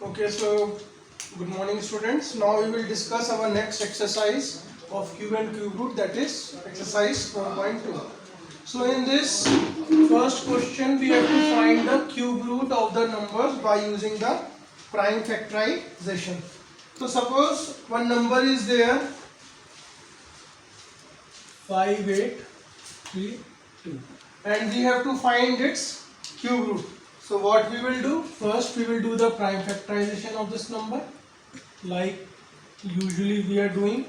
Okay, so good morning students. Now we will discuss our next exercise of cube and cube root, that is exercise 4.2. So in this first question we have to find the cube root of the numbers by using the prime factorization. So suppose one number is there 5832 and we have to find its cube root. So what we will do, first we will do the prime factorization of this number like usually we are doing.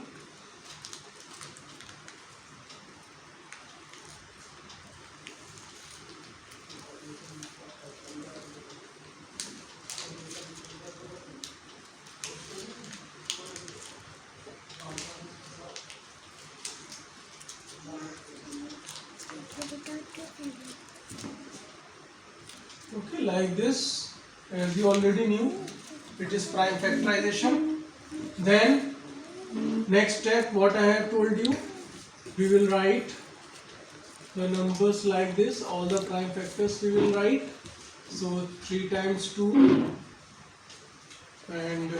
Okay, like this, as you already knew, it is prime factorization. Then next step, what I have told you, we will write the numbers like this, all the prime factors we will write. So 3 times 2 and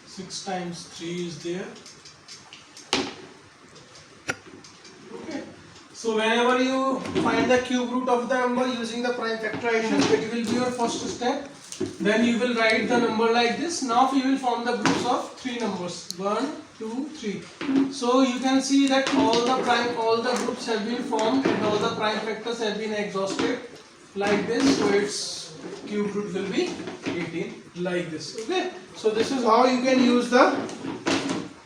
6 times 3 is there. Okay. So whenever you find the cube root of the number using the prime factorization, it will be your first step. Then you will write the number like this. Now we will form the groups of 3 numbers. 1, 2, 3. So you can see that all the groups have been formed and all the prime factors have been exhausted like this. So its cube root will be 18 like this. Okay. So this is how you can use the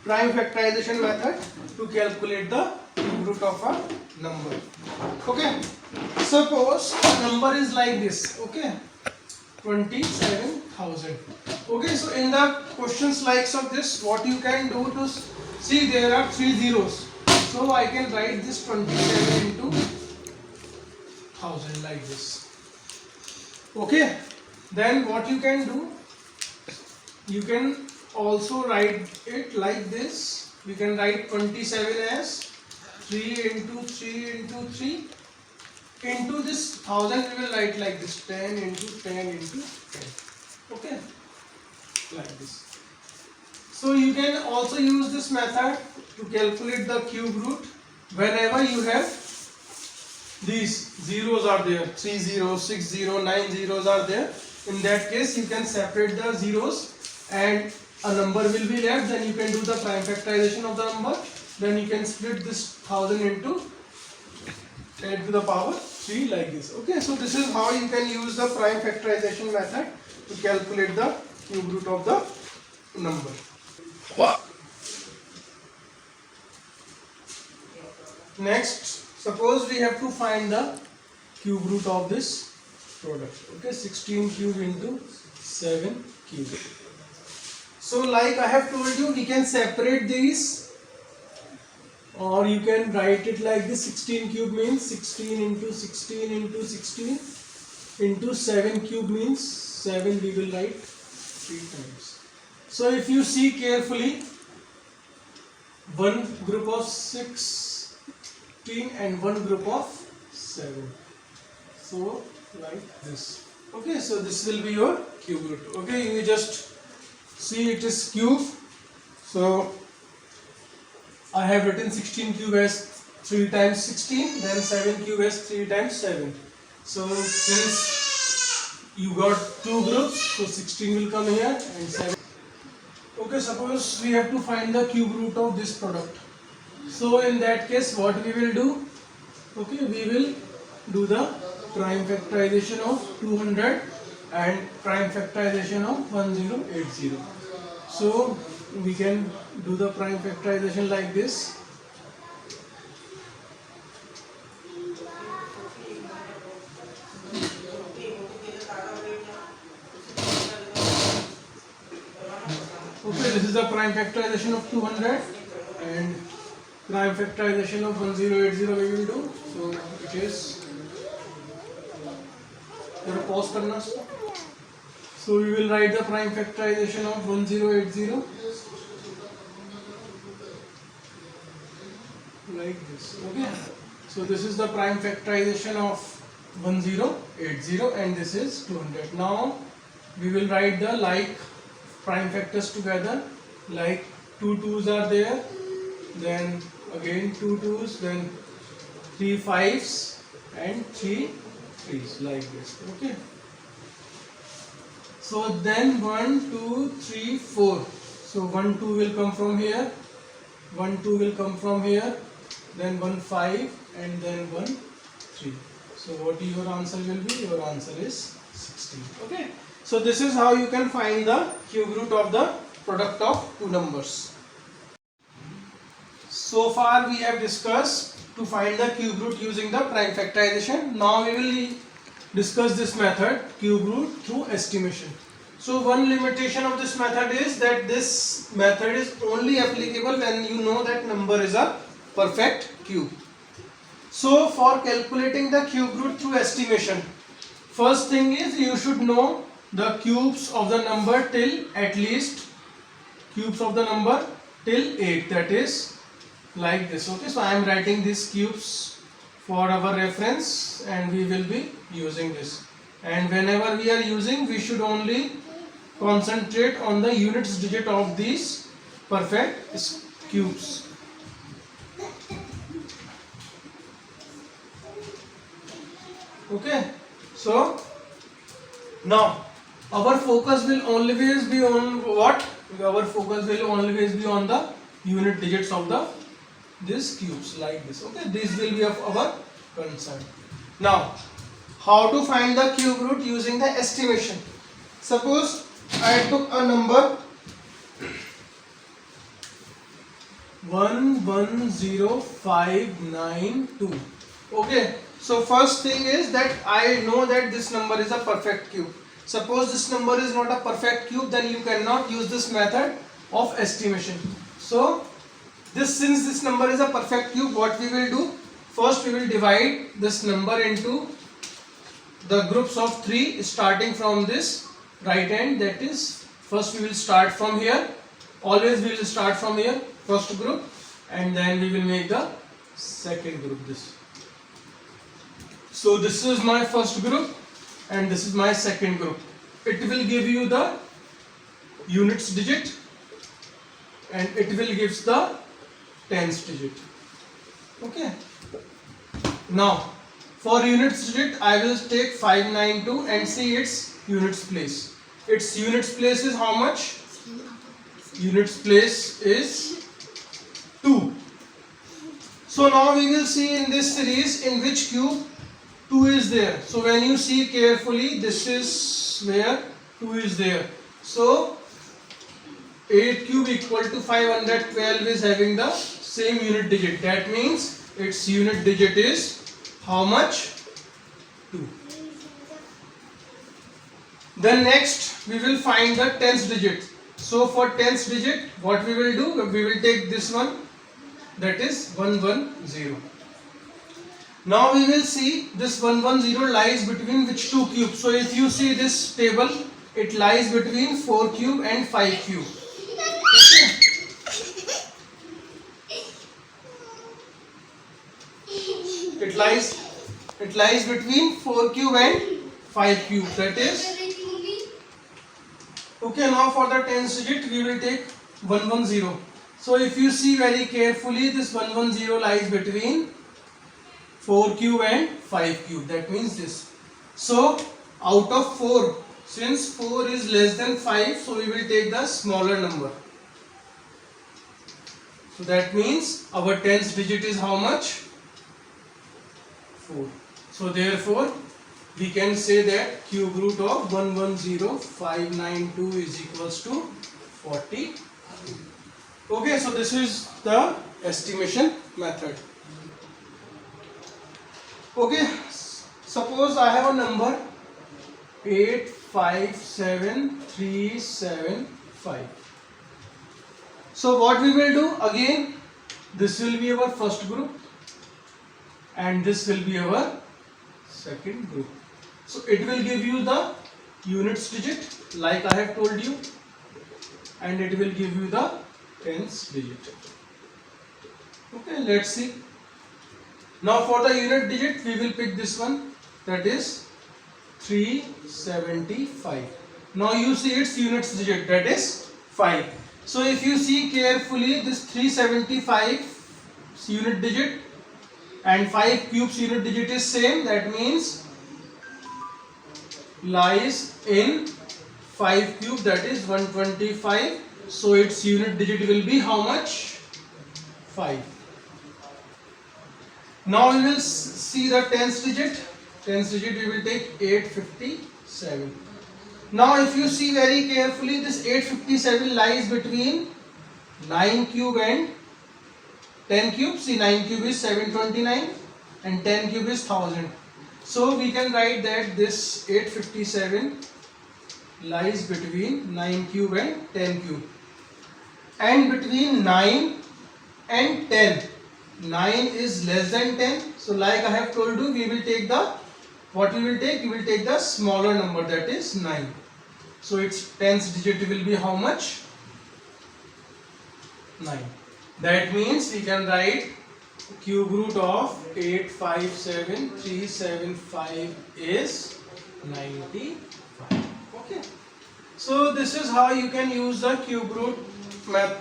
prime factorization method to calculate the cube root of a number. Okay. Suppose a number is like this. Okay. 27,000. Okay, so in the questions likes of this, what you can do to see, there are 3 zeros. So I can write this 27 into 1000 like this. Okay, then what you can do, you can also write it like this. We can write 27 as 3 into 3 into 3. Into this 1000 we will write like this, 10 into 10 into 10. Okay, like this. So you can also use this method to calculate the cube root whenever you have these zeros are there, 3 zeros, 6 zeros, 9 zeros are there. In that case you can separate the zeros and a number will be left. Then you can do the prime factorization of the number. Then you can split this 1000 into 10 to the power 3 like this. Okay, so this is how you can use the prime factorization method to calculate the cube root of the number. Wow. Next, suppose we have to find the cube root of this product. Okay, 16 cube into 7 cube. So like I have told you, we can separate these, or you can write it like this. 16 cube means 16 into 16 into 16 into 7 cube means 7 we will write 3 times. So if you see carefully, one group of 16 and one group of 7. So like this. Okay, so this will be your cube root. Okay, you just see it is cube. So I have written 16 cube as 3 times 16, then 7 cube as 3 times 7. So since you got 2 groups, so 16 will come here and 7. Okay, suppose we have to find the cube root of this product. So in that case, what we will do? Okay, we will do the prime factorization of 200 and prime factorization of 1080. So we can do the prime factorization like this. Okay, this is the prime factorization of 200 and prime factorization of 1080 we will do. So it is, pause karna usko. So we will write the prime factorization of 1080 like this. Okay, so this is the prime factorization of 1080 and this is 200. Now we will write the like prime factors together, like 2 2's are there, then again 2 2's, then 3 5's and 3 3's, like this. Okay. So then 1 2 3 4. So 1 2 will come from here, 1 2 will come from here, then 1 5 and then 1 3. So what your answer will be? Your answer is 16. Okay. So this is how you can find the cube root of the product of two numbers. So far we have discussed to find the cube root using the prime factorization. Now we will discuss this method, cube root through estimation. So one limitation of this method is that this method is only applicable when you know that number is a perfect cube. So for calculating the cube root through estimation, first thing is you should know the cubes of the number till at least cubes of the number till 8, that is like this. Okay, so I am writing these cubes for our reference and we will be using this, and whenever we are using, we should only concentrate on the units digit of these perfect cubes. Okay, so now our focus will always be on what? Our focus will always be on the unit digits of the these cubes, like this. Okay, this will be of our concern. Now, how to find the cube root using the estimation? Suppose I took a number 110592. Okay, so first thing is that I know that this number is a perfect cube. Suppose this number is not a perfect cube, then you cannot use this method of estimation. So since this number is a perfect cube, what we will do? First we will divide this number into the groups of 3 starting from this right hand, that is first we will start from here, always we will start from here, first group, and then we will make the second group this. So this is my first group and this is my second group. It will give you the units digit and it will give the tens digit. Okay. Now for units digit I will take 592 and see its units place. Its units place is how much? Units place is 2. So now we will see in this series in which cube 2 is there. So when you see carefully, this is where 2 is there. So 8 cube equal to 512 is having the same unit digit. That means its unit digit is how much? 2. Then next we will find the tens digit. So for tens digit, what we will do? We will take this one, that is 110. Now we will see this 110 lies between which two cubes. So if you see this table, it lies between 4 cube and 5 cube. Okay. It lies between 4 cube and 5 cube. That is okay. Now for the tens digit, we will take 110. So if you see very carefully, this 110 lies between 4 cube and 5 cube. That means this. So out of 4, since 4 is less than 5, so we will take the smaller number. So that means our tens digit is how much? 4. So therefore we can say that cube root of 110592 is equals to 40. Okay, so this is the estimation method. Okay, suppose I have a number 857375. So what we will do again, this will be our first group and this will be our second group. So it will give you the units digit like I have told you, and it will give you the tens digit. Okay, let's see. Now for the unit digit we will pick this one, that is 375. Now you see its units digit, that is 5. So if you see carefully, this 375 unit digit and 5 cubes unit digit is same. That means lies in 5 cube, that is 125. So its unit digit will be how much? 5. Now we will see the tens digit. Tens digit we will take 857. Now if you see very carefully, this 857 lies between 9 cube and 10 cube. See, 9 cube is 729 and 10 cube is 1000. So we can write that this 857 lies between 9 cube and 10 cube. And between 9 and 10, 9 is less than 10. So like I have told you, we will take the, what we will take? We will take the smaller number, that is 9. So its tens digit will be how much? 9. That means we can write cube root of 857375 is 95. Okay. So this is how you can use the cube root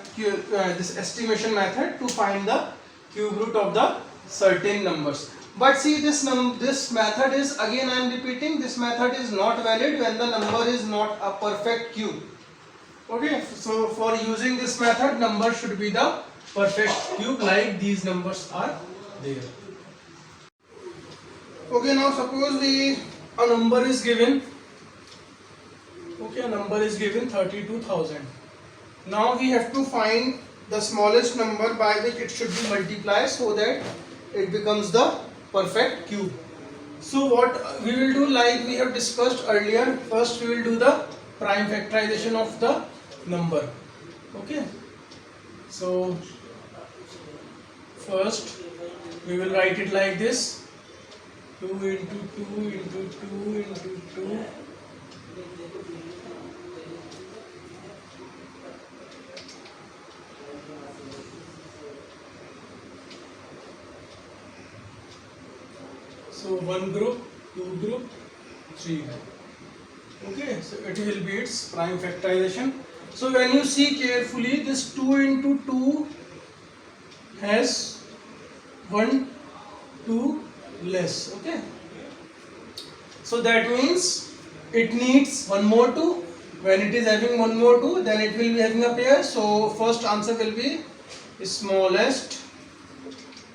this estimation method to find the cube root of the certain numbers. But see, this method is, again I am repeating, this method is not valid when the number is not a perfect cube. Okay, so for using this method, number should be the perfect cube like these numbers are there. Okay, now suppose a number is given. Okay, a number is given 32,000. Now we have to find the smallest number by which it should be multiplied so that it becomes the perfect cube. So what we will do, like we have discussed earlier, first we will do the prime factorization of the number. Okay, so first we will write it like this: 2 into 2 into 2 into 2 . So 1 group, 2 group, 3 group. Okay, so it will be its prime factorization. So when you see carefully, this 2 into 2 has 1, 2 less. Okay, so that means it needs one more 2. When it is having one more 2, then it will be having a pair. So first answer will be smallest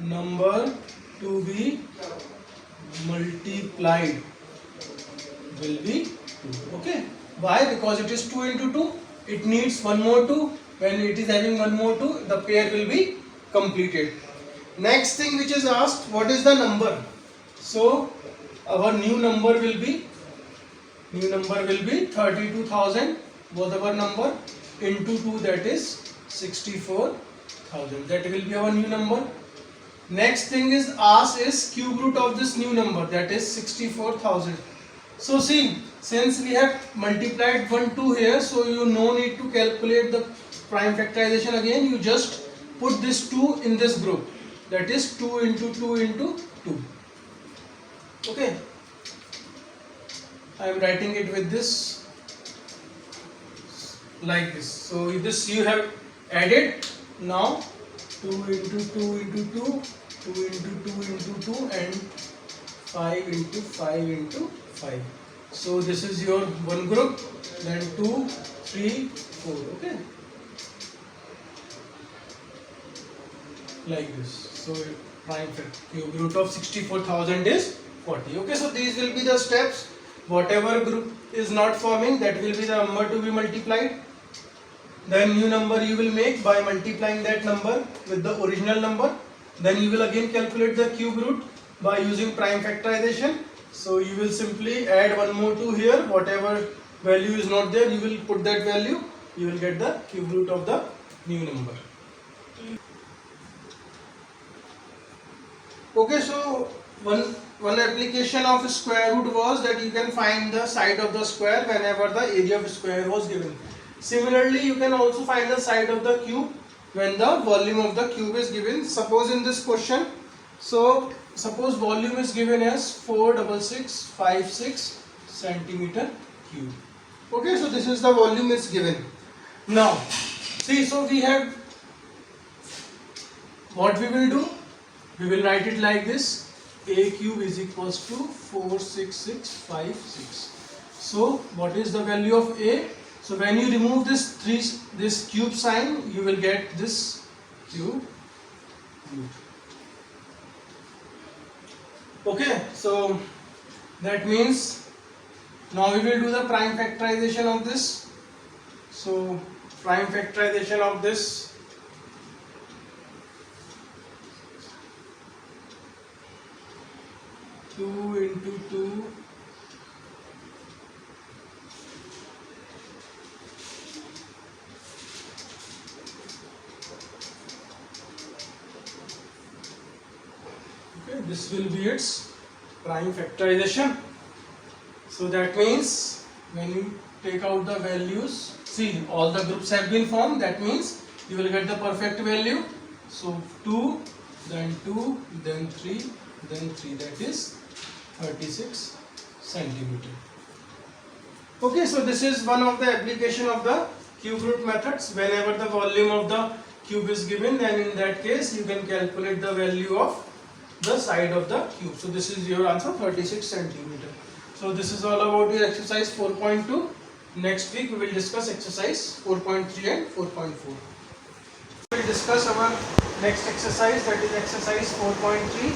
number to be multiplied will be 2. Okay, why? Because it is 2 into 2, it needs one more 2. When it is having one more 2, the pair will be completed. Next thing which is asked, what is the number? So our new number will be 32,000, whatever number, into 2, that is 64,000. That will be our new number. Next thing is asked is cube root of this new number, that is 64,000. So see, since we have multiplied 1 2 here, so you no need to calculate the prime factorization again. You just put this 2 in this group, that is 2 into 2 into 2. Okay, I am writing it with this, like this. So this you have added. Now 2 into 2 into 2, 2 into 2 into 2, and 5 into 5 into 5. So this is your one group, then 2, 3, 4. Okay, like this. So prime cube root of 64,000 is 40. Okay, so these will be the steps. Whatever group is not forming, that will be the number to be multiplied. Then new number you will make by multiplying that number with the original number. Then you will again calculate the cube root by using prime factorization. So you will simply add one more 2 here. Whatever value is not there, you will put that value. You will get the cube root of the new number. Okay, so one application of square root was that you can find the side of the square whenever the area of square was given. Similarly, you can also find the side of the cube when the volume of the cube is given. Suppose in this question, so suppose volume is given as 46656 centimeter cube. Okay, so this is the volume is given. Now, see, so we have, what we will do, we will write it like this: a cube is equals to 46656. So what is the value of a? So when you remove this cube sign, you will get this cube root. Okay, so that means now we will do the prime factorization of this. So prime factorization of this, two into two this will be its prime factorization. So that means when you take out the values, see, all the groups have been formed, that means you will get the perfect value. So 2, then 2, then 3, then 3, that is 36 centimeter. Okay, so this is one of the application of the cube root methods. Whenever the volume of the cube is given, then in that case you can calculate the value of the side of the cube. So this is your answer, 36 centimeter. So this is all about your exercise 4.2. Next week we will discuss exercise 4.3 and 4.4. We will discuss our next exercise, that is exercise 4.3.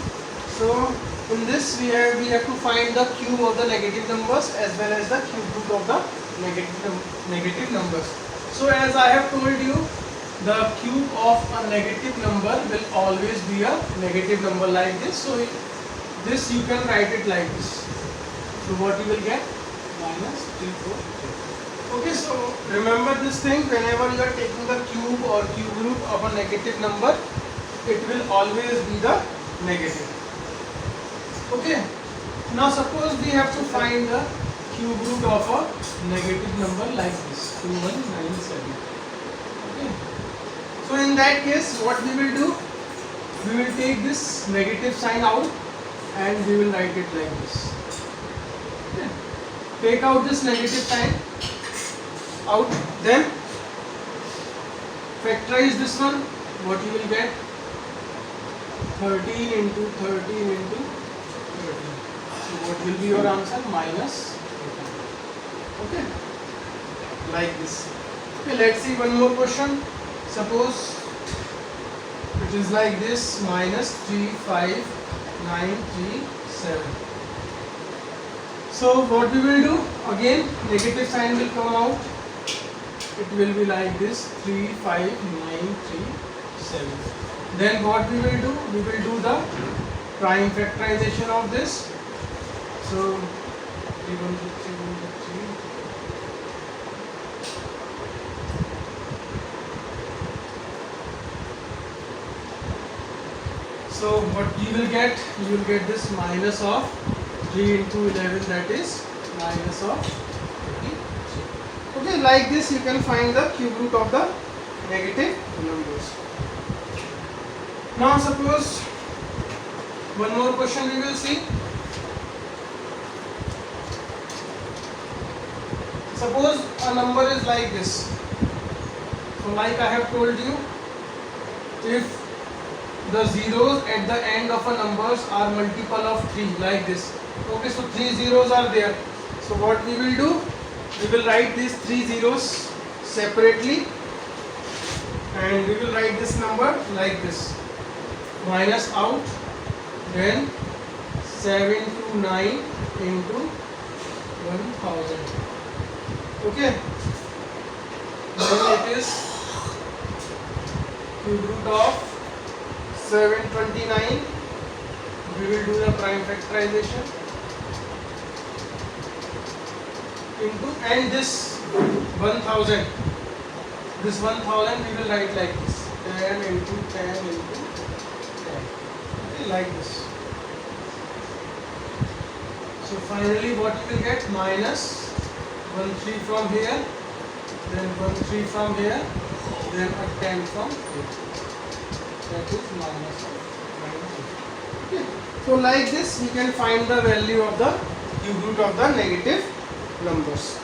So in this we have to find the cube of the negative numbers as well as the cube root of the negative numbers. So as I have told you, the cube of a negative number will always be a negative number like this. So this you can write it like this. So what you will get? Minus 343. Okay, so remember this thing, whenever you are taking the cube or cube root of a negative number, it will always be the negative. Okay, now suppose we have to find the cube root of a negative number like this, 2197. Okay, so in that case what we will do, we will take this negative sign out and we will write it like this. Okay. Take out this negative sign out, then factorize this one. What you will get? 13 into 13 into 13. So what will be your answer? Minus 18. Okay, like this. Okay, let's see one more question. Suppose it is like this: minus 35937. So what we will do? Again, negative sign will come out. It will be like this: 35937. Then what we will do? We will do the prime factorization of this. So 3. So what you will get? You will get this minus of 3 into 11, that is minus of 33. Okay, like this you can find the cube root of the negative numbers. Now suppose one more question we will see. Suppose a number is like this. So like I have told you, if the zeros at the end of a numbers are multiple of 3, like this. Okay, so 3 zeros are there. So what we will do? We will write these 3 zeros separately and we will write this number like this. Minus out, then 729 into 1000. Okay, then it is cube root of 729. We will do the prime factorization into, and this 1000. This 1000 we will write like this: 10 into 10 into 10. Okay, like this. So finally what you will get? Minus 13 from here, then 13 from here, then a 10 from here. That is minus 8. Okay. So like this you can find the value of the cube root of the negative numbers.